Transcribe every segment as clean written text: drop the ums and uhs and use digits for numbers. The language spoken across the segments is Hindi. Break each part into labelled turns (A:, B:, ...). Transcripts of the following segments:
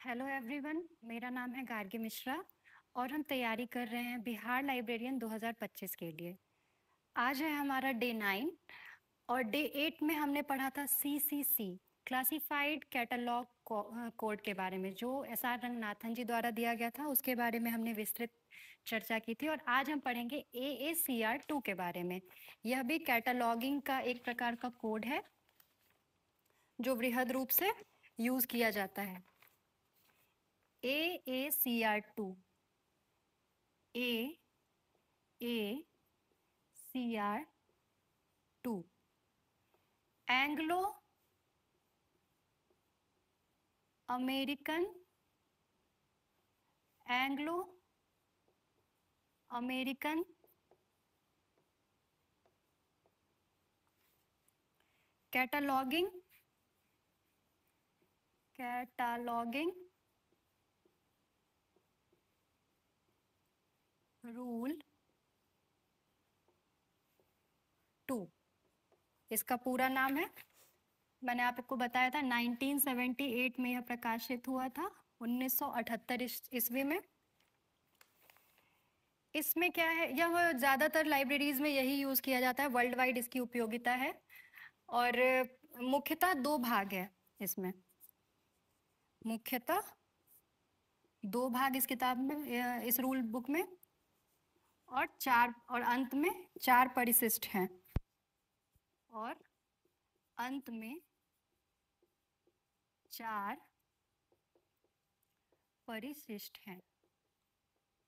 A: हेलो एवरीवन, मेरा नाम है गार्गी मिश्रा और हम तैयारी कर रहे हैं बिहार लाइब्रेरियन 2025 के लिए। आज है हमारा डे 9 और डे 8 में हमने पढ़ा था CCC क्लासिफाइड कैटलॉग कोड के बारे में, जो SR रंगनाथन जी द्वारा दिया गया था। उसके बारे में हमने विस्तृत चर्चा की थी और आज हम पढ़ेंगे AACR2 के बारे में। यह भी कैटलॉगिंग का एक प्रकार का कोड है जो वृहद रूप से यूज किया जाता है। AACR2 AACR2 Anglo American cataloguing rule 2। इसका पूरा नाम है, मैंने आपको बताया था 1978 में यह प्रकाशित हुआ था, 1978 ईस्वी में। इसमें क्या है, यह ज़्यादातर लाइब्रेरीज में यही यूज़ किया जाता है, वर्ल्ड वाइड इसकी उपयोगिता है और मुख्यतः दो भाग है इसमें। मुख्यतः दो भाग इस किताब में, इस रूल बुक में, और अंत में चार परिशिष्ट हैं और अंत में चार परिशिष्ट हैं।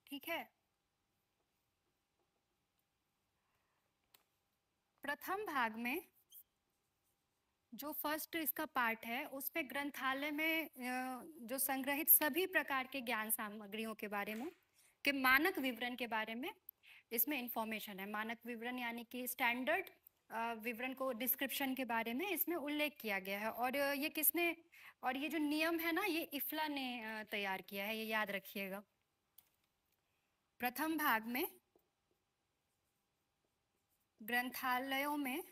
A: ठीक है। प्रथम भाग में जो फर्स्ट इसका पार्ट है, उस पे ग्रंथालय में जो संग्रहित सभी प्रकार के ज्ञान सामग्रियों के बारे में, के मानक विवरण के बारे में इसमें इंफॉर्मेशन है। मानक विवरण यानी कि स्टैंडर्ड विवरण को, डिस्क्रिप्शन के बारे में इसमें उल्लेख किया गया है। और ये किसने, और ये जो नियम है ना, ये इफ्ला ने तैयार किया है, ये याद रखिएगा। प्रथम भाग में ग्रंथालयों में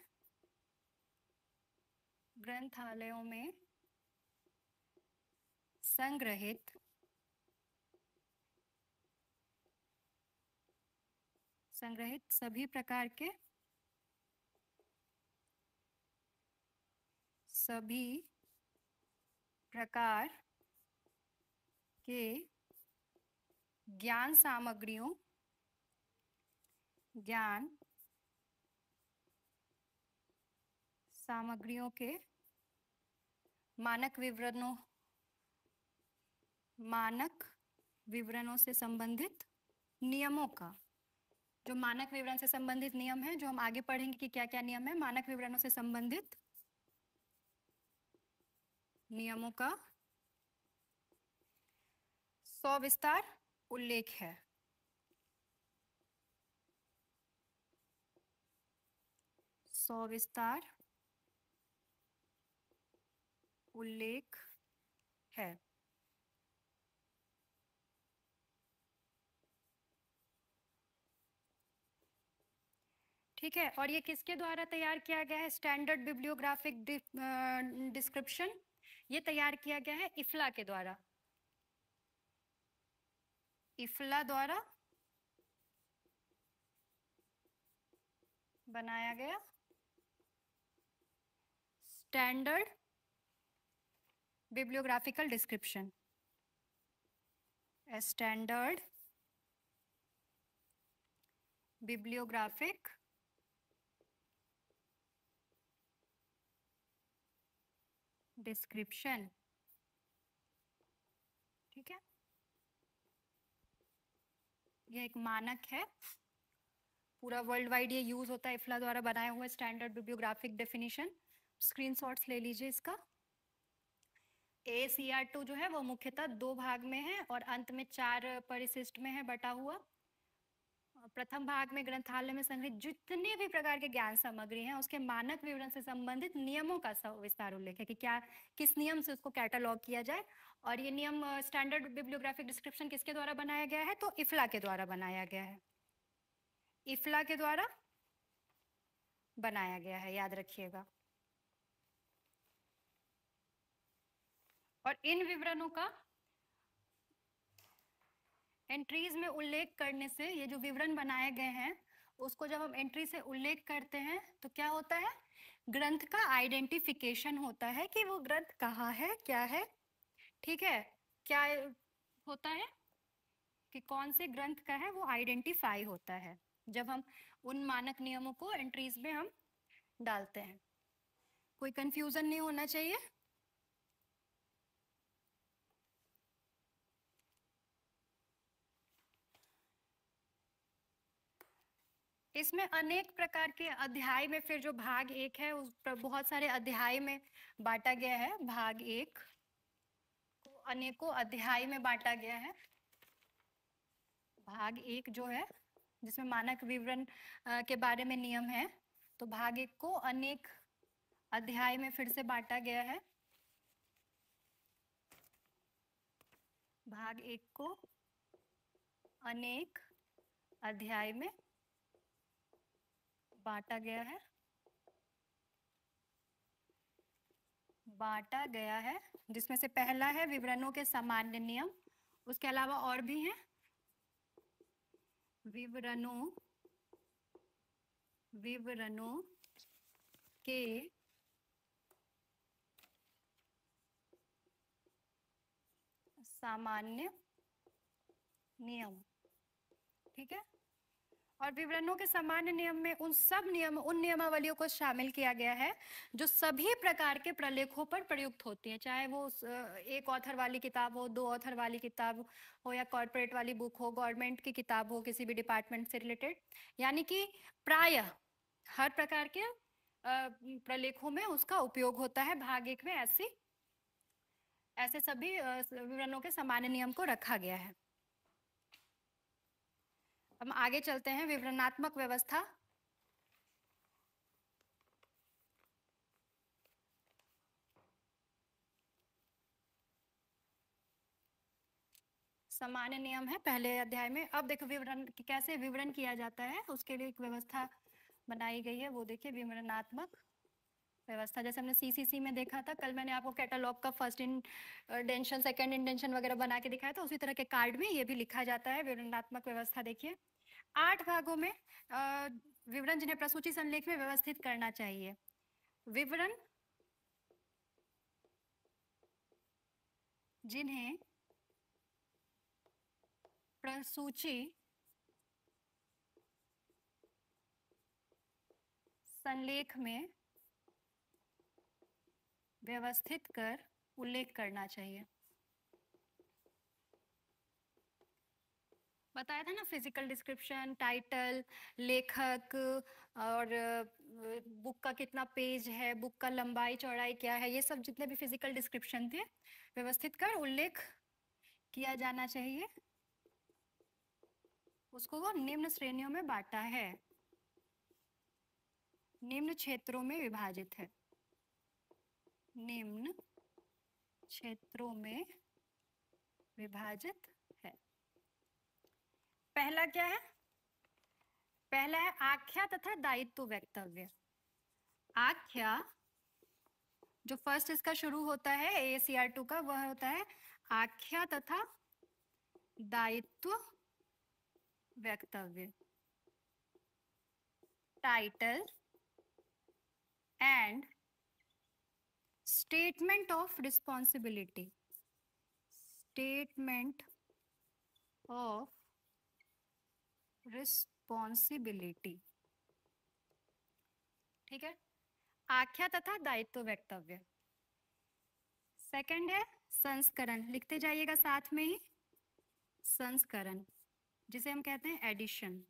A: संग्रहित सभी प्रकार के ज्ञान सामग्रियों के मानक विवरणों से संबंधित नियमों का, जो मानक विवरण से संबंधित नियम है, जो हम आगे पढ़ेंगे कि क्या क्या नियम है, मानक विवरणों से संबंधित नियमों का सविस्तार उल्लेख है। सविस्तार उल्लेख है। ठीक है। और ये किसके द्वारा तैयार किया गया है? स्टैंडर्ड बिब्लियोग्राफिक डिस्क्रिप्शन, ये तैयार किया गया है इफ्ला के द्वारा। इफ्ला द्वारा बनाया गया standard bibliographical description, standard bibliographic description. ठीक है, यह एक मानक है, पूरा वर्ल्ड वाइड ये यूज होता है, इफ्ला द्वारा बनाया हुआ स्टैंडर्ड बिब्लियोग्राफिक डेफिनेशन। स्क्रीनशॉट्स ले लीजिए इसका। AACR2 जो है वो मुख्यतः दो भाग में है और अंत में चार परिशिष्ट में है बटा हुआ। प्रथम भाग में ग्रंथालय में संग्रहित जितने भी प्रकार के ज्ञान सामग्री हैं, उसके मानक विवरण से संबंधित नियमों का विस्तार उल्लेख है कि क्या, किस नियम से उसको कैटलॉग किया जाए। और ये नियम स्टैंडर्ड बिब्लियोग्राफिक डिस्क्रिप्शन किसके द्वारा बनाया गया है? तो इफ्ला के द्वारा बनाया गया है। इफ्ला के द्वारा बनाया गया है, याद रखिएगा। और इन विवरणों का एंट्रीज में उल्लेख करने से, ये जो विवरण बनाए गए हैं उसको जब हम एंट्री से उल्लेख करते हैं तो क्या होता है, ग्रंथ का आइडेंटिफिकेशन होता है कि वो ग्रंथ कहाँ है, क्या है। ठीक है, क्या होता है कि कौन से ग्रंथ का है, वो आइडेंटिफाई होता है जब हम उन मानक नियमों को एंट्रीज में हम डालते हैं। कोई कंफ्यूजन नहीं होना चाहिए। इसमें अनेक प्रकार के अध्याय में, फिर जो भाग 1 है उस पर बहुत सारे अध्याय में बांटा गया है। भाग 1 को अनेकों अध्याय में बांटा गया है। भाग 1 जो है जिसमें मानक विवरण के बारे में नियम है, तो भाग 1 को अनेक अध्याय में फिर से बांटा गया है। भाग 1 को अनेक अध्याय में बांटा गया है, जिसमें से पहला है विवरणों के सामान्य नियम। उसके अलावा और भी हैं विवरणों के सामान्य नियम। ठीक है, और विवरणों के सामान्य नियम में उन नियमावलियों को शामिल किया गया है जो सभी प्रकार के प्रलेखों पर प्रयुक्त होती है, चाहे वो एक ऑथर वाली किताब हो, 2 ऑथर वाली किताब हो, या कॉर्पोरेट वाली बुक हो, गवर्नमेंट की किताब हो, किसी भी डिपार्टमेंट से रिलेटेड। यानी कि प्रायः हर प्रकार के प्रलेखों में उसका उपयोग होता है। भाग 1 में ऐसे सभी विवरणों के सामान्य नियम को रखा गया है। हम आगे चलते हैं, विवरणात्मक व्यवस्था। सामान्य नियम है पहले अध्याय में। अब देखो विवरण कैसे विवरण किया जाता है, उसके लिए एक व्यवस्था बनाई गई है, वो देखिए विवरणात्मक व्यवस्था। जैसे हमने सीसीसी में देखा था कल, मैंने आपको कैटलॉग का फर्स्ट इंडेंशन, सेकंड इंडेंशन वगैरह बना के दिखाया था, उसी तरह के कार्ड में ये भी लिखा जाता है विवरणात्मक व्यवस्था। देखिए 8 भागों में विवरण जिन्हें प्रसूचि संलेख में व्यवस्थित करना चाहिए। विवरण जिन्हें प्रसूचि संलेख में व्यवस्थित कर उल्लेख करना चाहिए। बताया था ना, फिजिकल डिस्क्रिप्शन, टाइटल, लेखक, और बुक का कितना पेज है, बुक का लंबाई चौड़ाई क्या है, ये सब जितने भी फिजिकल डिस्क्रिप्शन थे व्यवस्थित कर उल्लेख किया जाना चाहिए। उसको वो निम्न श्रेणियों में बांटा है, निम्न क्षेत्रों में विभाजित है, निम्न क्षेत्रों में विभाजित है। पहला क्या है, पहला है आख्या तथा दायित्व वक्तव्य। आख्या जो फर्स्ट इसका शुरू होता है AACR2 का, वह होता है आख्या तथा दायित्व वक्तव्य। Title and statement of responsibility, statement of responsibility. ठीक है, आख्या तथा दायित्व वक्तव्य। सेकंड है संस्करण, लिखते जाइएगा साथ में ही, संस्करण जिसे हम कहते हैं एडिशन।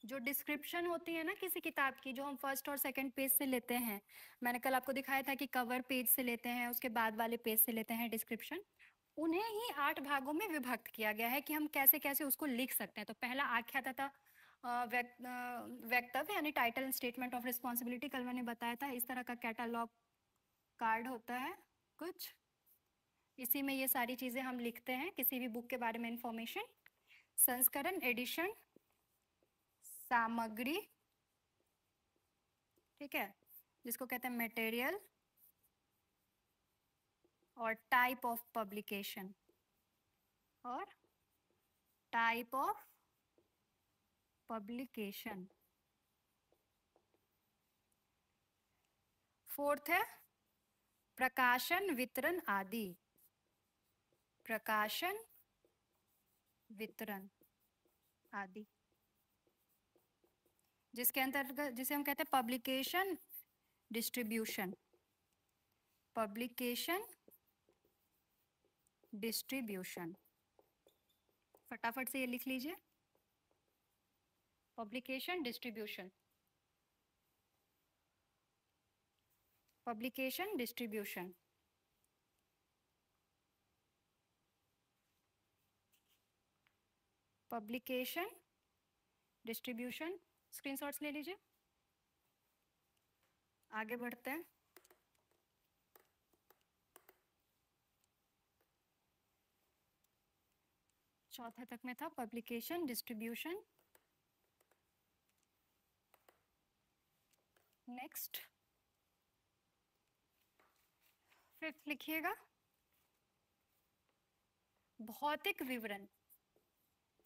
A: जो डिस्क्रिप्शन होती है ना किसी किताब की, जो हम फर्स्ट और सेकंड पेज से लेते हैं, मैंने कल आपको दिखाया था कि कवर पेज से लेते हैं, उसके बाद वाले पेज से लेते हैं डिस्क्रिप्शन, उन्हें ही 8 भागों में विभक्त किया गया है कि हम कैसे कैसे उसको लिख सकते हैं। तो पहला आख्या तथा वक्तव्य यानी टाइटल स्टेटमेंट ऑफ रिस्पॉन्सिबिलिटी, कल मैंने बताया था इस तरह का कैटलॉग कार्ड होता है कुछ, इसी में ये सारी चीजें हम लिखते हैं, किसी भी बुक के बारे में इंफॉर्मेशन। संस्करण, एडिशन, सामग्री, ठीक है, जिसको कहते हैं मटेरियल, और टाइप ऑफ पब्लिकेशन, और टाइप ऑफ पब्लिकेशन। फोर्थ है प्रकाशन वितरण आदि। प्रकाशन वितरण आदि, जिसके अंतर्गत जिसे हम कहते हैं पब्लिकेशन डिस्ट्रीब्यूशन। पब्लिकेशन डिस्ट्रीब्यूशन, फटाफट से ये लिख लीजिए, publication distribution. Publication distribution. Publication distribution, screenshots ले लीजिए। आगे बढ़ते हैं। चौथे तक में था पब्लिकेशन डिस्ट्रीब्यूशन। नेक्स्ट फिफ्थ लिखिएगा, भौतिक विवरण,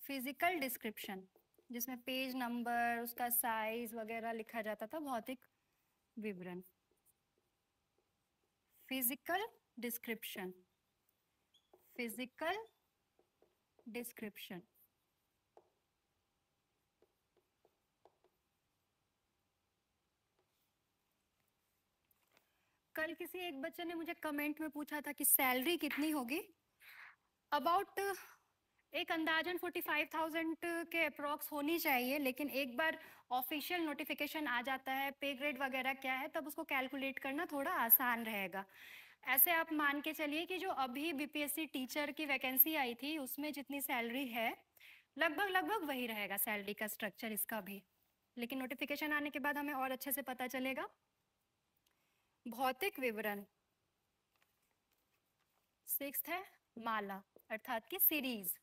A: फिजिकल डिस्क्रिप्शन, जिसमें पेज नंबर, उसका साइज वगैरह लिखा जाता था, भौतिक विवरण। Physical description. Physical description. कल किसी एक बच्चे ने मुझे कमेंट में पूछा था कि सैलरी कितनी होगी। अबाउट एक अंदाजन 45,000 के अप्रॉक्स होनी चाहिए, लेकिन एक बार ऑफिशियल नोटिफिकेशन आ जाता है, पे ग्रेड वगैरह क्या है, तब उसको कैलकुलेट करना थोड़ा आसान रहेगा। ऐसे आप मान के चलिए कि जो अभी बीपीएससी टीचर की वैकेंसी आई थी उसमें जितनी सैलरी है लगभग लगभग वही रहेगा सैलरी का स्ट्रक्चर इसका भी, लेकिन नोटिफिकेशन आने के बाद हमें और अच्छे से पता चलेगा। भौतिक विवरण। सिक्स्थ है माला, अर्थात कि सीरीज,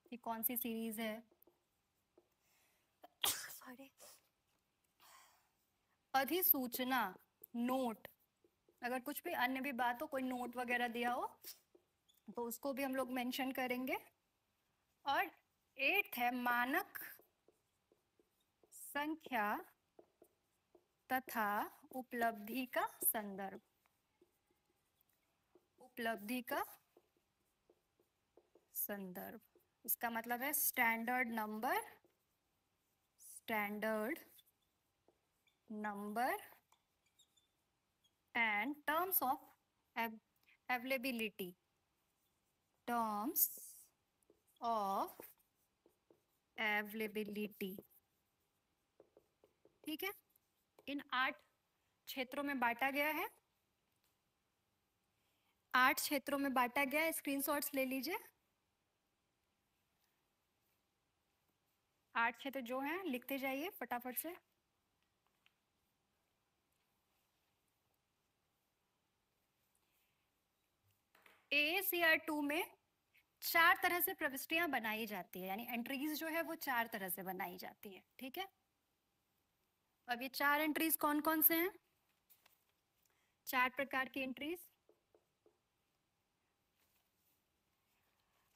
A: कि कौन सी सीरीज है। सॉरी। अधिसूचना, नोट, अगर कुछ भी अन्य भी बात हो, कोई नोट वगैरह दिया हो तो उसको भी हम लोग मेंशन करेंगे। और एट्थ है मानक संख्या तथा उपलब्धि का संदर्भ। उपलब्धि का संदर्भ, इसका मतलब है standard number, standard number and terms of availability, terms of availability. ठीक है, इन 8 क्षेत्रों में बांटा गया है। 8 क्षेत्रों में बांटा गया है, स्क्रीनशॉट्स ले लीजिए। 8 क्षेत्र जो हैं लिखते जाइए फटाफट से। AACR 2 में 4 तरह से प्रविष्टियां बनाई जाती है, यानी एंट्रीज जो है वो 4 तरह से बनाई जाती है। ठीक है, अब ये 4 एंट्रीज कौन कौन से हैं? 4 प्रकार की एंट्रीज।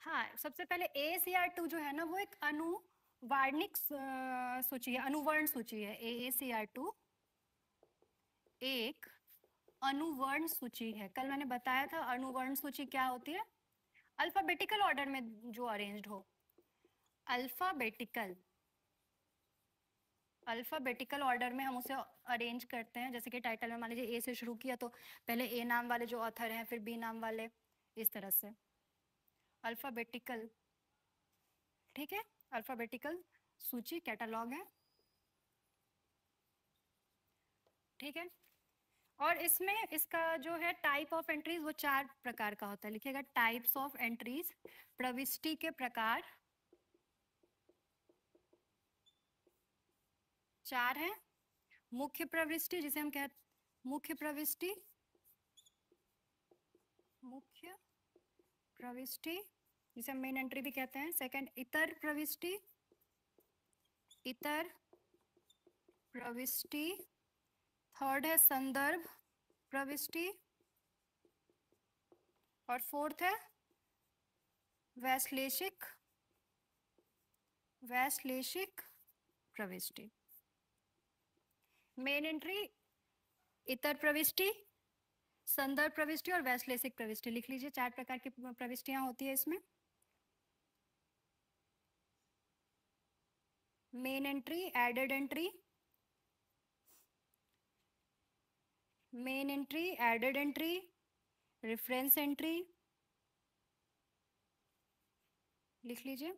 A: हाँ, सबसे पहले AACR 2 जो है ना वो एक अनुवार्णिक सूची है, अनुवर्ण सूची है। AACR 2 एक अनुवर्ण सूची है। कल मैंने बताया था अनुवर्ण सूची क्या होती है, अल्फाबेटिकल ऑर्डर में जो अरेंज्ड हो। अल्फाबेटिकल, अल्फाबेटिकल ऑर्डर में हम उसे अरेंज करते हैं। जैसे कि टाइटल में मान लीजिए A से शुरू किया तो पहले A नाम वाले जो ऑथर हैं, फिर B नाम वाले, इस तरह से अल्फाबेटिकल। ठीक है, अल्फाबेटिकल सूची कैटलॉग है। ठीक है, और इसमें इसका जो है टाइप ऑफ एंट्रीज वो 4 प्रकार का होता है। लिखिएगा टाइप्स ऑफ एंट्रीज, प्रविष्टि के प्रकार 4 हैं। मुख्य प्रविष्टि, जिसे हम कहते मुख्य प्रविष्टि, मुख्य प्रविष्टि जिसे हम मेन एंट्री भी कहते हैं। सेकंड इतर प्रविष्टि, इतर प्रविष्टि। थर्ड है संदर्भ प्रविष्टि, और फोर्थ है वैश्लेषिक वैश्लेषिक प्रविष्टि। मेन एंट्री इतर प्रविष्टि, संदर्भ प्रविष्टि और वैश्लेषिक प्रविष्टि। लिख लीजिए, 4 प्रकार की प्रविष्टियां होती है इसमें। Main entry, added entry, main entry, added entry, reference entry. लिख लीजिए।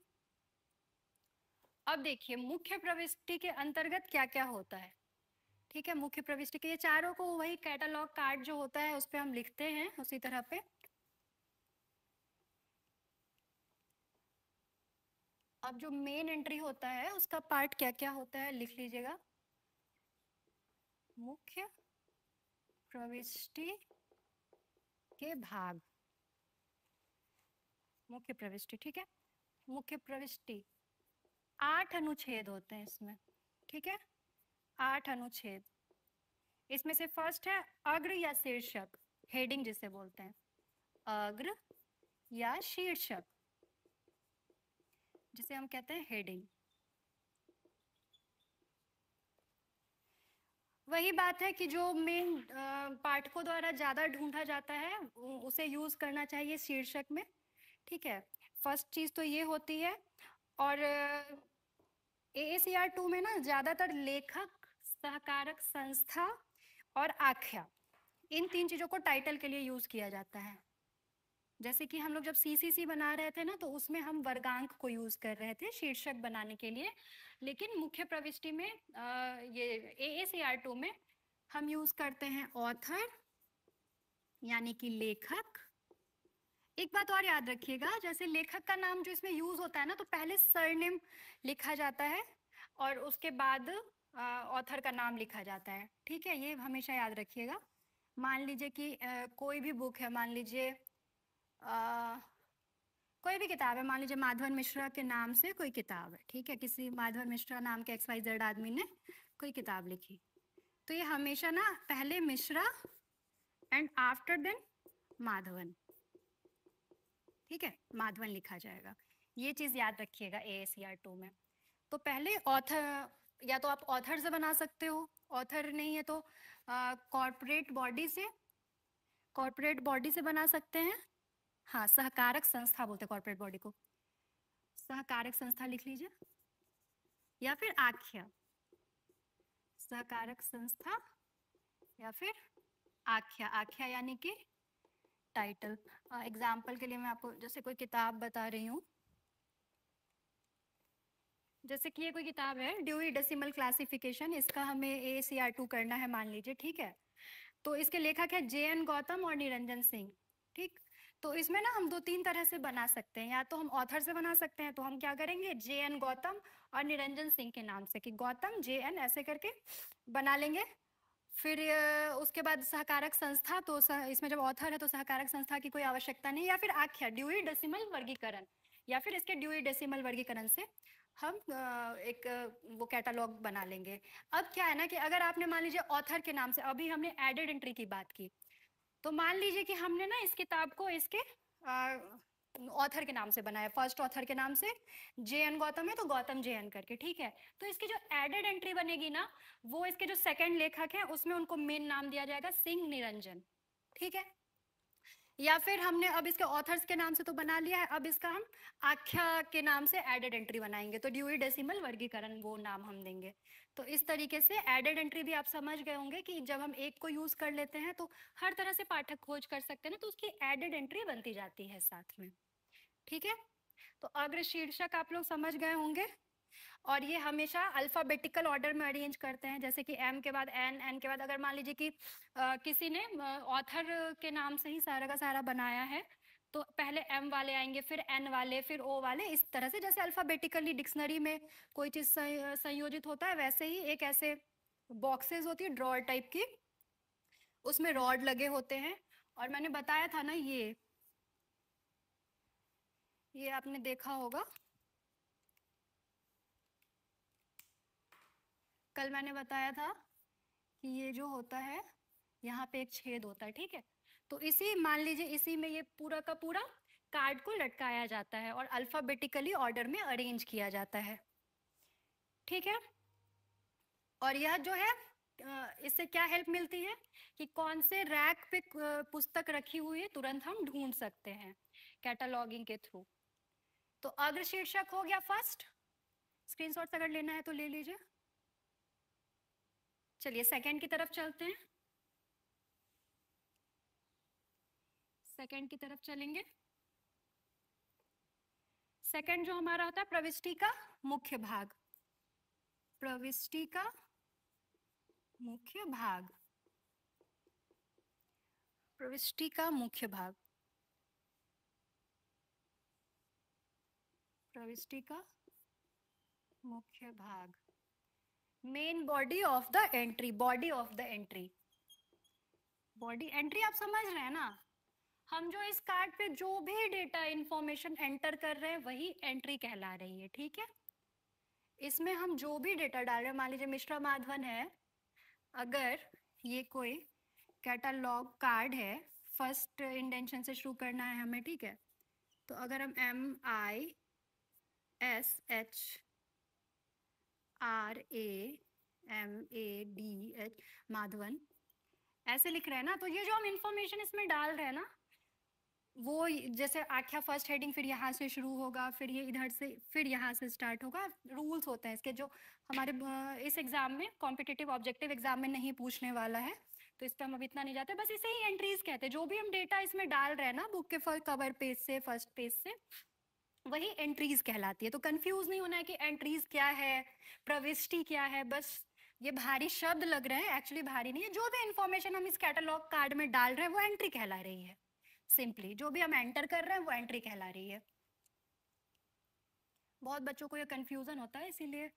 A: अब देखिए मुख्य प्रविष्टि के अंतर्गत क्या क्या होता है। ठीक है, मुख्य प्रविष्टि के ये चारों को वही कैटलॉग कार्ड जो होता है उस पर हम लिखते हैं उसी तरह पे। अब जो मेन एंट्री होता है उसका पार्ट क्या क्या होता है लिख लीजिएगा। मुख्य प्रविष्टि के भाग, मुख्य प्रविष्टि। ठीक है, मुख्य प्रविष्टि 8 अनुच्छेद होते हैं इसमें। ठीक है, 8 अनुच्छेद। इसमें से फर्स्ट है अग्र या शीर्षक, हेडिंग जिसे बोलते हैं, अग्र या शीर्षक जिसे हम कहते हैं हेडिंग। वही बात है कि जो मेन पाठकों द्वारा ज्यादा ढूंढा जाता है उसे यूज करना चाहिए शीर्षक में। ठीक है, फर्स्ट चीज तो ये होती है। और AACR 2 में ना ज्यादातर लेखक, सहकारक संस्था और आख्या, इन 3 चीजों को टाइटल के लिए यूज किया जाता है। जैसे कि हम लोग जब CCC बना रहे थे ना तो उसमें हम वर्गांक को यूज कर रहे थे शीर्षक बनाने के लिए, लेकिन मुख्य प्रविष्टि में ये AACR 2 में हम यूज करते हैं ऑथर यानी कि लेखक। एक बात और याद रखिएगा, जैसे लेखक का नाम जो इसमें यूज होता है ना तो पहले सरनेम लिखा जाता है और उसके बाद ऑथर का नाम लिखा जाता है। ठीक है, ये हमेशा याद रखिएगा। मान लीजिए कि कोई भी बुक है, मान लीजिए कोई भी किताब है, मान लीजिए माधवन मिश्रा के नाम से कोई किताब है। ठीक है, किसी माधवन मिश्रा नाम के XYZ आदमी ने कोई किताब लिखी, तो ये हमेशा ना पहले Mishra and after then Madhavan. ठीक है, माधवन लिखा जाएगा, ये चीज याद रखिएगा AACR 2 में। तो पहले ऑथर, या तो आप ऑथर से बना सकते हो, ऑथर नहीं है तो कॉर्पोरेट बॉडी से, कॉर्पोरेट बॉडी से बना सकते हैं। हाँ, सहकारक संस्था बोलते हैं कॉर्पोरेट बॉडी को, सहकारक संस्था लिख लीजिए, या फिर आख्या, सहकारक संस्था या फिर आख्या। आख्या यानी कि टाइटल। एग्जाम्पल के लिए मैं आपको जैसे कोई किताब बता रही हूँ, जैसे कि ये कोई किताब है ड्यूई डेसिमल क्लासिफिकेशन, इसका हमें AACR 2 करना है मान लीजिए। ठीक है, तो इसके लेखक है JN गौतम और निरंजन सिंह। ठीक, तो इसमें ना हम 2-3 तरह से बना सकते हैं, या तो हम ऑथर से बना सकते हैं, तो हम क्या करेंगे JN गौतम और निरंजन सिंह के नाम से, कि गौतम JN ऐसे करके बना लेंगे। फिर उसके बाद सहकारक संस्था, तो इसमें जब ऑथर है तो सहकारक संस्था की कोई आवश्यकता नहीं, या फिर आख्या ड्यूई डेसिमल वर्गीकरण, या फिर इसके ड्यूई डेसिमल वर्गीकरण से हम एक वो कैटलॉग बना लेंगे। अब क्या है ना कि अगर आपने मान लीजिए ऑथर के नाम से, अभी हमने एडेड एंट्री की बात की, तो मान लीजिए कि हमने ना इस किताब को इसके ऑथर के नाम से बनाया, फर्स्ट ऑथर के नाम से JN गौतम है तो गौतम JN करके। ठीक है, तो इसकी जो एडेड एंट्री बनेगी ना, वो इसके जो सेकंड लेखक है उसमें उनको मेन नाम दिया जाएगा सिंह निरंजन। ठीक है, या फिर हमने अब इसके ऑथर्स के नाम से तो बना लिया है, अब इसका हम आख्या के नाम से एडेड एंट्री बनाएंगे, तो ड्यूई डेसिमल वर्गीकरण वो नाम हम देंगे। तो इस तरीके से एडेड एंट्री भी आप समझ गए होंगे कि जब हम एक को यूज कर लेते हैं तो हर तरह से पाठक खोज कर सकते हैं ना, तो उसकी एडेड एंट्री बनती जाती है साथ में। ठीक है, तो अग्र शीर्षक आप लोग समझ गए होंगे, और ये हमेशा अल्फाबेटिकल ऑर्डर में अरेंज करते हैं, जैसे कि M के बाद N, N के बाद, अगर मान लीजिए कि किसी ने ऑथर के नाम से ही सारा का सारा बनाया है तो पहले M वाले आएंगे, फिर N वाले, फिर O वाले, इस तरह से जैसे अल्फाबेटिकली डिक्शनरी में कोई चीज संयोजित होता है, वैसे ही एक ऐसे बॉक्सेस होती है ड्रॉर टाइप की, उसमें रॉड लगे होते हैं। और मैंने बताया था ना, ये आपने देखा होगा, कल मैंने बताया था कि ये जो होता है यहाँ पे एक छेद होता है। ठीक है, तो इसी मान लीजिए इसी में ये पूरा का पूरा कार्ड को लटकाया जाता है और अल्फाबेटिकली ऑर्डर में अरेंज किया जाता है। ठीक है। और यह जो है इससे क्या हेल्प मिलती है कि कौन से रैक पे पुस्तक रखी हुई है तुरंत हम ढूंढ सकते हैं कैटलॉगिंग के थ्रू। तो अग्र शीर्षक हो गया फर्स्ट, स्क्रीनशॉट्स अगर लेना है तो ले लीजिए। चलिए सेकंड की तरफ चलते हैं, सेकंड की तरफ चलेंगे। सेकंड जो हमारा होता है प्रविष्टि का मुख्य भाग, प्रविष्टि का मुख्य भाग, प्रविष्टि का मुख्य भाग, प्रविष्टि का मुख्य भाग, main body of the entry, body of the entry, body entry आप समझ रहे हैं ना। हम जो इस कार्ड पे जो भी डेटा इंफॉर्मेशन एंटर कर रहे हैं वही एंट्री कहला रही है, ठीक है। इसमें हम जो भी डेटा डाल रहे हैं, मान लीजिए मिश्रा माधवन है, अगर ये कोई कैटलॉग कार्ड है, फर्स्ट इंडेंशन से शुरू करना है हमें, ठीक है। तो अगर हम MISHRAMADH माधवन ऐसे लिख रहे हैं ना, तो ये जो हम इंफॉर्मेशन इसमें डाल रहे हैं ना, वो जैसे आख्या फर्स्ट हेडिंग फिर यहाँ से शुरू होगा, फिर ये इधर से फिर यहाँ से स्टार्ट होगा। रूल्स होते हैं इसके जो हमारे इस एग्जाम में, कॉम्पिटिटिव ऑब्जेक्टिव एग्जाम में नहीं पूछने वाला है, तो इस पर हम अभी इतना नहीं जाते। बस इसे ही एंट्रीज कहते हैं, जो भी हम डेटा इसमें डाल रहे हैं ना बुक के कवर पेज से, फर्स्ट पेज से, वही एंट्रीज कहलाती है। तो कंफ्यूज नहीं होना है कि एंट्रीज क्या है, प्रविष्टि क्या है। बस ये भारी शब्द लग रहे हैं, एक्चुअली भारी नहीं है। जो भी इंफॉर्मेशन हम इस कैटलॉग कार्ड में डाल रहे हैं वो एंट्री कहला रही है। सिंपली जो भी हम एंटर कर रहे हैं वो एंट्री कहला रही है। बहुत बच्चों को ये कंफ्यूजन होता है, इसीलिए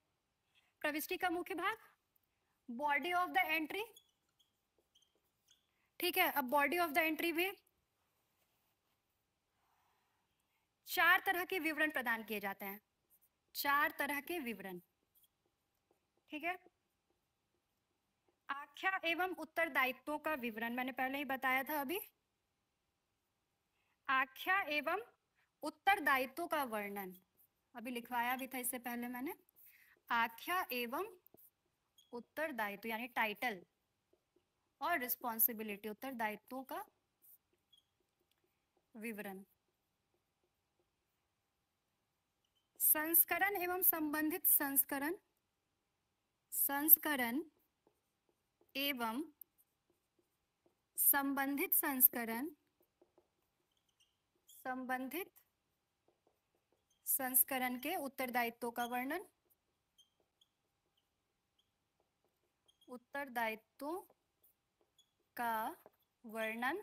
A: प्रविष्टि का मुख्य भाग, बॉडी ऑफ द एंट्री, ठीक है। अब बॉडी ऑफ द एंट्री भी 4 तरह के विवरण प्रदान किए जाते हैं, 4 तरह के विवरण, ठीक है। आख्या एवं उत्तरदायित्वों का विवरण मैंने पहले ही बताया था अभी। आख्या एवं उत्तरदायित्वों का वर्णन अभी लिखवाया भी था इससे पहले मैंने। आख्या एवं उत्तरदायित्व यानी टाइटल और रिस्पॉन्सिबिलिटी, उत्तरदायित्वों का विवरण। संस्करण एवं संबंधित संस्करण, संस्करण एवं संबंधित संस्करण, संबंधित संस्करण के उत्तरदायित्वों का वर्णन, उत्तरदायित्वों का वर्णन।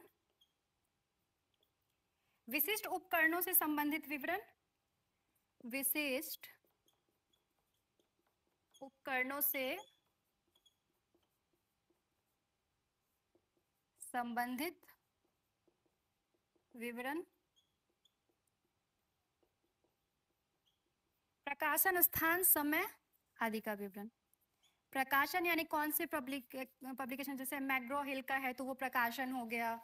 A: विशिष्ट उपकरणों से संबंधित विवरण, विशिष्ट उपकरणों से संबंधित विवरण। प्रकाशन स्थान, समय आदि का विवरण। प्रकाशन यानी कौन से पब्लिकेशन, जैसे मैग्रो हिल का है तो वो प्रकाशन हो गया,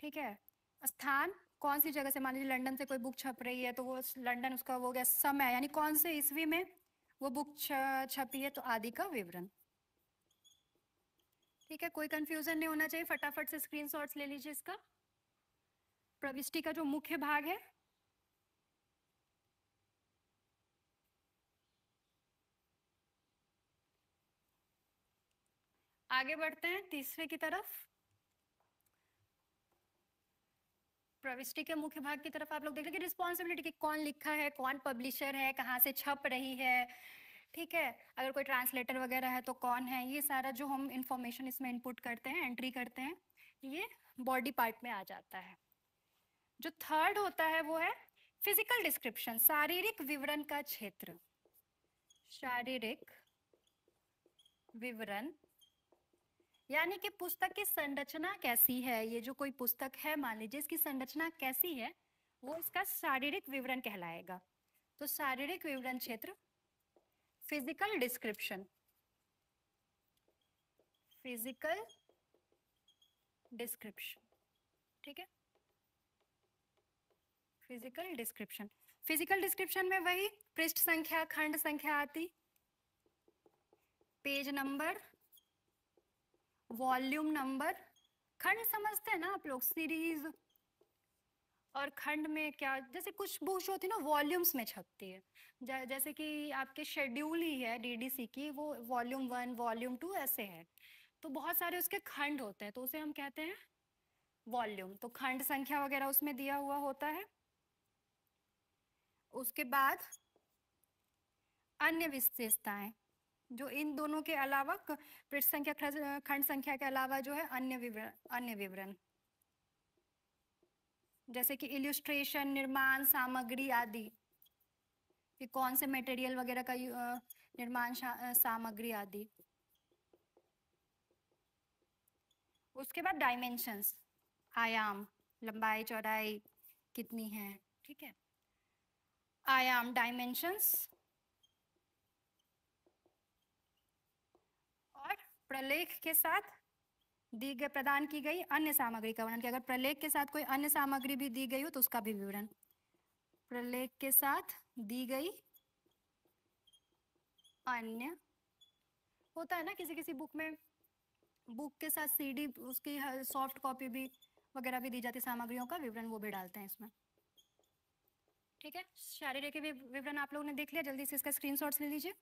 A: ठीक है। स्थान कौन सी जगह से, मान लीजिए लंदन से कोई बुक छप रही है तो वो लंदन उसका वो हो गया। समय यानी कौन से ईस्वी में वो बुक छपी है, तो आदि का विवरण, ठीक है। कोई कंफ्यूजन नहीं होना चाहिए, फटाफट से स्क्रीनशॉट्स ले लीजिए इसका। प्रविष्टि का जो मुख्य भाग है, आगे बढ़ते हैं तीसरे की तरफ। प्रविष्टि के मुख्य भाग की तरफ आप लोग देख लीजिए। रिस्पॉन्सिबिलिटी की कौन लिखा है, कौन पब्लिशर है, कहाँ से छप रही है, ठीक है। अगर कोई ट्रांसलेटर वगैरह है तो कौन है, ये सारा जो हम इंफॉर्मेशन इसमें इनपुट करते हैं, एंट्री करते हैं, ये बॉडी पार्ट में आ जाता है। जो थर्ड होता है वो है फिजिकल डिस्क्रिप्शन, शारीरिक विवरण का क्षेत्र। शारीरिक विवरण यानी कि पुस्तक की संरचना कैसी है, ये जो कोई पुस्तक है मान लीजिए इसकी संरचना कैसी है, वो इसका शारीरिक विवरण कहलाएगा। तो शारीरिक विवरण क्षेत्र, फिजिकल डिस्क्रिप्शन, फिजिकल डिस्क्रिप्शन, ठीक है। फिजिकल डिस्क्रिप्शन, फिजिकल डिस्क्रिप्शन में वही पृष्ठ संख्या, खंड संख्या आती, पेज नंबर, वॉल्यूम नंबर, खंड समझते हैं ना आप लोग, सीरीज और खंड में क्या, जैसे कुछ बुक्स होती है ना वॉल्यूम्स में छपती है, जैसे कि आपके शेड्यूल ही है डीडीसी की, वो वॉल्यूम 1 वॉल्यूम 2 ऐसे है, तो बहुत सारे उसके खंड होते हैं, तो उसे हम कहते हैं वॉल्यूम। तो खंड संख्या वगैरह उसमें दिया हुआ होता है। उसके बाद अन्य विशेषताएं, जो इन दोनों के अलावा पृष्ठ संख्या खंड संख्या के अलावा जो है अन्य विवरण, जैसे कि इल्यूस्ट्रेशन, निर्माण सामग्री आदि, कि कौन से मटेरियल वगैरह का निर्माण सामग्री आदि। उसके बाद डायमेंशंस, आयाम, लंबाई चौड़ाई कितनी है, ठीक है, आयाम डायमेंशंस। और प्रलेख के साथ दी गई प्रदान की गई अन्य सामग्री का वर्णन, कि अगर प्रलेख के साथ कोई अन्य सामग्री भी दी गई हो तो उसका भी विवरण। प्रलेख के साथ दी गई अन्य, होता है ना किसी किसी बुक में, बुक के साथ सीडी, उसकी सॉफ्ट कॉपी भी वगैरह भी दी जाती है, सामग्रियों का विवरण वो भी डालते हैं इसमें। ठीक है, शारीरिक विवरण आप लोगों ने देख लिया, जल्दी से इसका स्क्रीनशॉट्स ले लीजिए।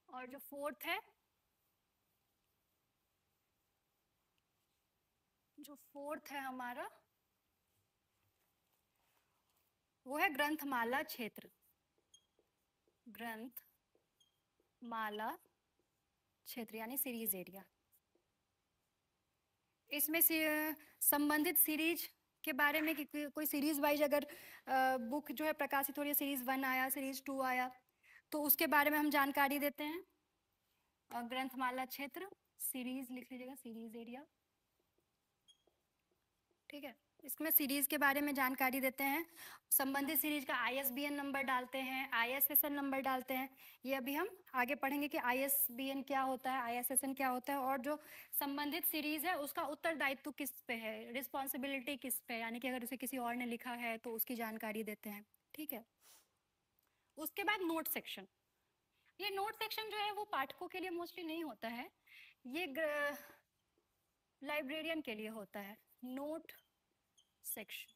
A: और जो फोर्थ है, हमारा, वो है ग्रंथमाला क्षेत्र। ग्रंथमाला क्षेत्र यानी सीरीज एरिया। इसमें से संबंधित सीरीज के बारे में, कि कोई सीरीज वाइज अगर बुक जो है प्रकाशित हो रही है, सीरीज 1 आया, सीरीज 2 आया, तो उसके बारे में हम जानकारी देते हैं। ग्रंथमाला क्षेत्र, सीरीज लिख लीजिएगा, सीरीज एरिया। ठीक है, इसमें सीरीज के बारे में जानकारी देते हैं, संबंधित सीरीज का आईएसबीएन नंबर डालते हैं, आईएसएसएन नंबर डालते हैं। ये अभी हम आगे पढ़ेंगे कि आईएसबीएन क्या होता है, आईएसएसएन क्या होता है, और जो संबंधित सीरीज है उसका उत्तरदायित्व किस पे है, रिस्पॉन्सिबिलिटी किस पे, यानी कि अगर उसे किसी और ने लिखा है तो उसकी जानकारी देते हैं। ठीक है, उसके बाद नोट सेक्शन। ये नोट सेक्शन जो है वो पाठकों के लिए मोस्टली नहीं होता है, ये लाइब्रेरियन के लिए होता है, नोट सेक्शन।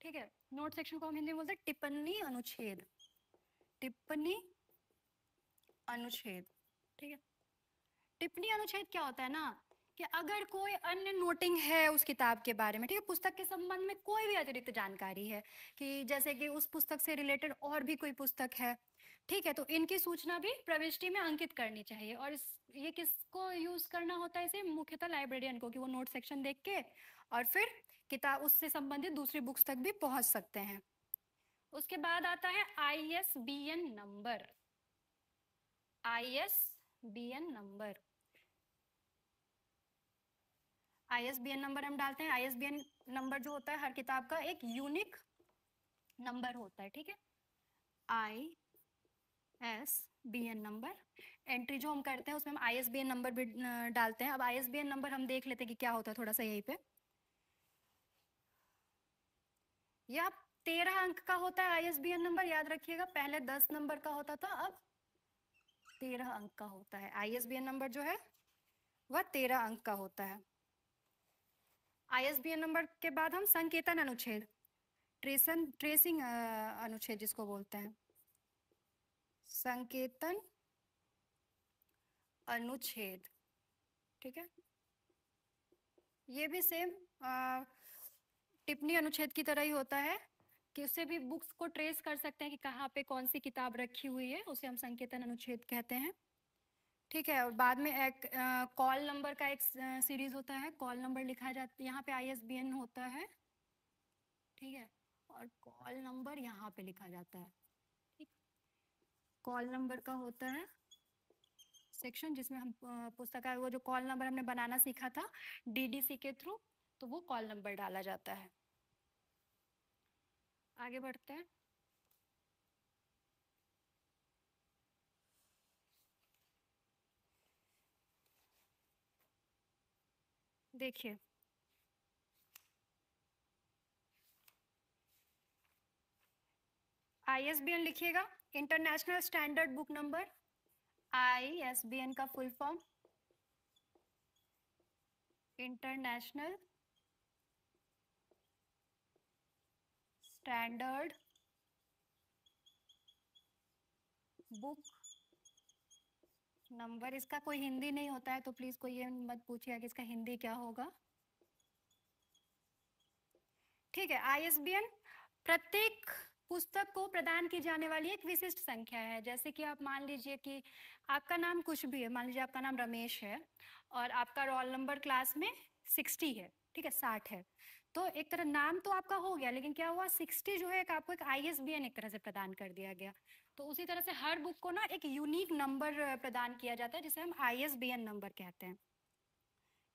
A: ठीक है, नोट सेक्शन को हम हिंदी में बोलते हैं टिप्पणी अनुच्छेद, टिप्पणी अनुच्छेद। ठीक है, टिप्पणी अनुच्छेद क्या होता है ना, कि अगर कोई अन्य नोटिंग है उस किताब के बारे में, ठीक है, पुस्तक के संबंध में कोई भी अतिरिक्त जानकारी है, कि जैसे कि उस पुस्तक से रिलेटेड और भी कोई पुस्तक है, ठीक है, तो इनकी सूचना भी प्रविष्टि में अंकित करनी चाहिए। और ये किसको यूज करना होता है, इसे मुख्यतः लाइब्रेरियन को, कि वो नोट सेक्शन देख के और फिर किताब उससे संबंधित दूसरी बुक्स तक भी पहुंच सकते हैं। उसके बाद आता है ISBN number, ISBN number, ISBN number हम डालते हैं। आईएसबीएन नंबर जो होता है हर किताब का एक यूनिक नंबर होता है। ठीक है, आईएसबीएन नंबर, एंट्री जो हम करते हैं उसमें हम आईएसबीएन नंबर भी डालते हैं। अब आईएसबीएन नंबर हम देख लेते हैं कि क्या होता है थोड़ा सा यहीं पे। यह 13 अंक का होता है आईएसबीएन नंबर, याद रखिएगा, पहले 10 नंबर का होता था, अब 13 अंक का होता है। आईएसबीएन नंबर जो है वह 13 अंक का होता है। आईएसबीएन नंबर के बाद हम संकेतन अनुच्छेद, ट्रेसिंग अनुच्छेद जिसको बोलते हैं, संकेतन अनुच्छेद। ठीक है, ये भी सेम टिप्पणी अनुच्छेद की तरह ही होता है, कि उससे भी बुक्स को ट्रेस कर सकते हैं कि कहाँ पे कौन सी किताब रखी हुई है, उसे हम संकेतन अनुच्छेद कहते हैं। ठीक है, और बाद में एक कॉल नंबर का एक सीरीज होता है, कॉल नंबर लिखा जाता है, यहाँ पे आईएसबीएन होता है। ठीक है, और कॉल नंबर यहाँ पे लिखा जाता है। ठीक, कॉल नंबर का होता है सेक्शन, जिसमें हम पुस्तक का वो जो कॉल नंबर हमने बनाना सीखा था डीडीसी के थ्रू, तो वो कॉल नंबर डाला जाता है। आगे बढ़ते हैं। देखिए, ISBN लिखिएगा, international standard book number. ISBN का full form international standard book number. इसका कोई हिंदी नहीं होता है तो प्लीज कोई ये मत पूछिएगा कि इसका हिंदी क्या होगा। ठीक है, ISBN प्रत्येक पुस्तक को प्रदान की जाने वाली एक विशिष्ट संख्या है। जैसे कि आप मान लीजिए कि आपका नाम कुछ भी है, मान लीजिए आपका नाम रमेश है और आपका रोल नंबर क्लास में 60 है, ठीक है, 60 है, तो एक तरह नाम तो आपका हो गया, लेकिन क्या हुआ, 60 जो है आपको एक ISBN एक तरह से प्रदान कर दिया गया। तो उसी तरह से हर बुक को ना एक यूनिक नंबर प्रदान किया जाता है जिसे हम ISBN नंबर कहते हैं।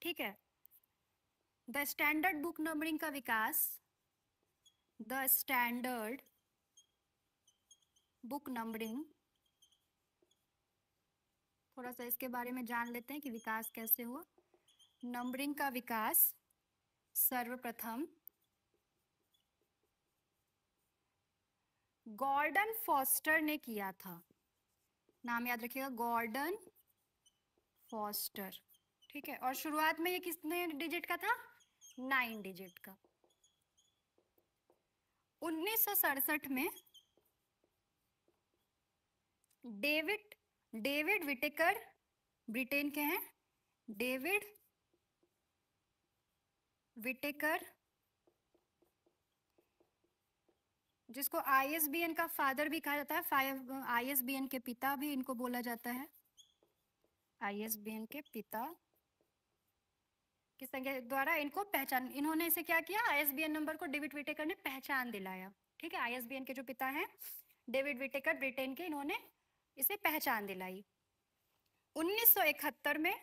A: ठीक है, द स्टैंडर्ड बुक नंबरिंग का विकास, द स्टैंडर्ड बुक नंबरिंग, थोड़ा सा इसके बारे में जान लेते हैं कि विकास कैसे हुआ। नंबरिंग का विकास सर्वप्रथम गॉर्डन फॉस्टर ने किया था। नाम याद रखिएगा, गॉर्डन फॉस्टर। ठीक है, और शुरुआत में ये कितने डिजिट का था, 9 डिजिट का। 1967 में डेविड डेविड विटेकर, ब्रिटेन के हैं, डेविड विटेकर, जिसको ISBN का फादर भी कहा जाता है, ISBN के पिता भी इनको बोला जाता है। ISBN के पिता की संख्या द्वारा इनको पहचान, इन्होंने इसे क्या किया, ISBN नंबर को डेविड विटेकर ने पहचान दिलाया। ठीक है, ISBN के जो पिता हैं डेविड विटेकर, ब्रिटेन के, इन्होंने इसे पहचान दिलाई। 1971 में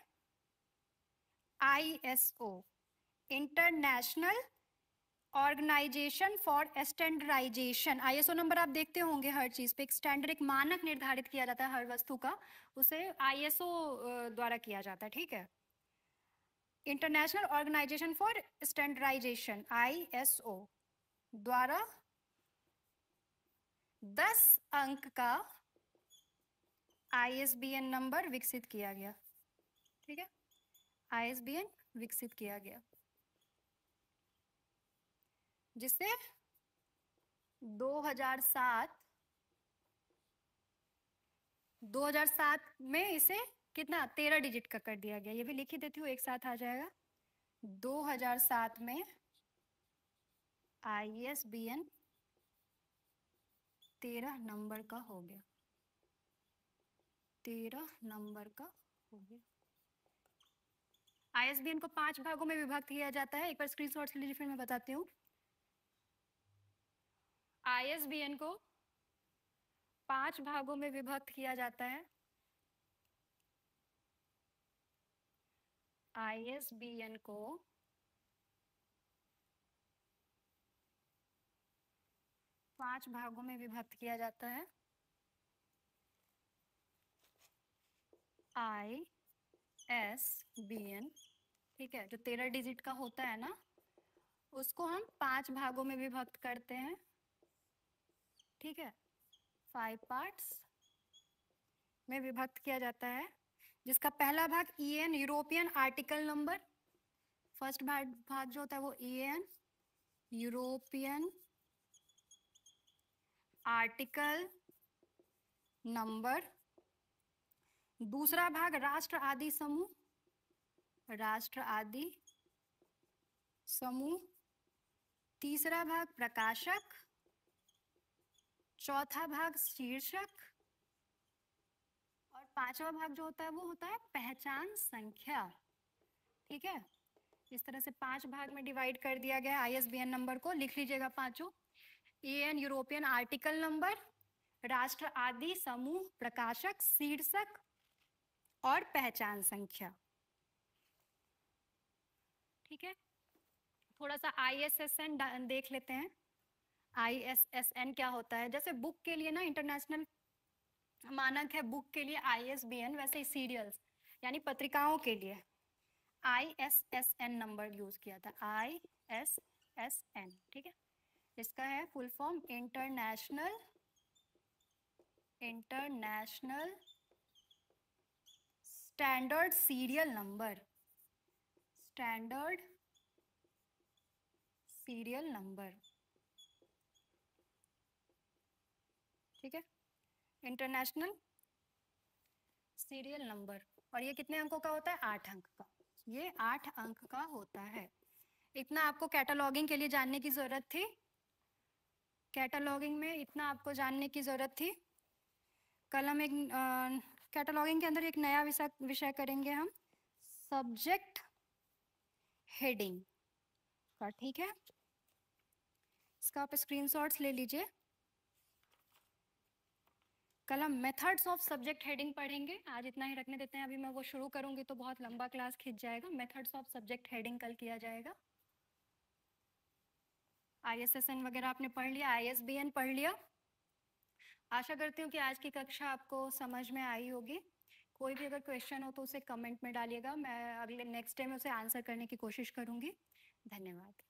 A: ISO, international organization for standardization, ISO number आप देखते होंगे हर चीज पे, एक स्टैंडर्ड, एक मानक निर्धारित किया जाता है हर वस्तु का, उसे ISO द्वारा किया जाता है। ठीक है, international organization for standardization ISO द्वारा 10 अंक का ISBN नंबर विकसित किया गया। ठीक है, ISBN विकसित किया गया, जिससे 2007 में इसे कितना 13 डिजिट का कर दिया गया। ये भी लिख ही देती हूँ, एक साथ आ जाएगा। 2007 में ISBN 13 नंबर का हो गया, 13 नंबर का हो गया। ISBN को 5 भागों में विभक्त किया जाता है, एक बार स्क्रीनशॉट ले लीजिए, फिर मैं बताती हूँ। ISBN को 5 भागों में विभक्त किया जाता है। ISBN को 5 भागों में विभक्त किया जाता है। ISBN, ठीक है, जो 13 डिजिट का होता है ना, उसको हम 5 भागों में विभक्त करते हैं। ठीक है, 5 पार्ट्स में विभक्त किया जाता है, जिसका पहला भाग EN, European article number. First भाग जो होता है वो EN, यूरोपियन आर्टिकल नंबर। दूसरा भाग राष्ट्र आदि समूह, राष्ट्र आदि समूह। तीसरा भाग प्रकाशक। चौथा भाग शीर्षक। और पांचवा भाग जो होता है वो होता है पहचान संख्या। ठीक है, इस तरह से 5 भाग में डिवाइड कर दिया गया ISBN नंबर को। लिख लीजिएगा पांचों, EN, यूरोपियन आर्टिकल नंबर, राष्ट्र आदि समूह, प्रकाशक, शीर्षक और पहचान संख्या। ठीक है, थोड़ा सा ISSN देख लेते हैं। ISSN क्या होता है, जैसे बुक के लिए ना इंटरनेशनल मानक है बुक के लिए ISBN, वैसे ही सीरियल्स यानी पत्रिकाओं के लिए ISSN नंबर यूज किया था, ISSN। ठीक है, इसका है full form international international standard serial number, standard serial number, ठीक है, इंटरनेशनल सीरियल नंबर। और ये कितने अंकों का होता है? 8 अंक का। ये 8 अंक का होता है। इतना आपको कैटलॉगिंग के लिए जानने की जरूरत थी। कैटलॉगिंग में इतना आपको जानने की जरूरत थी। कल हम एक कैटलॉगिंग के अंदर एक नया विषय करेंगे हम, सब्जेक्ट हेडिंग का, ठीक है। इसका आप स्क्रीनशॉट्स ले लीजिए। कल हम मेथड्स ऑफ सब्जेक्ट हेडिंग पढ़ेंगे। आज इतना ही रखने देते हैं, अभी मैं वो शुरू करूंगी तो बहुत लंबा क्लास खिंच जाएगा। मेथड्स ऑफ सब्जेक्ट हेडिंग कल किया जाएगा। ISSN वगैरह आपने पढ़ लिया, ISBN पढ़ लिया। आशा करती हूँ कि आज की कक्षा आपको समझ में आई होगी। कोई भी अगर क्वेश्चन हो तो उसे कमेंट में डालिएगा, मैं अगले नेक्स्ट टाइम उसे आंसर करने की कोशिश करूंगी। धन्यवाद।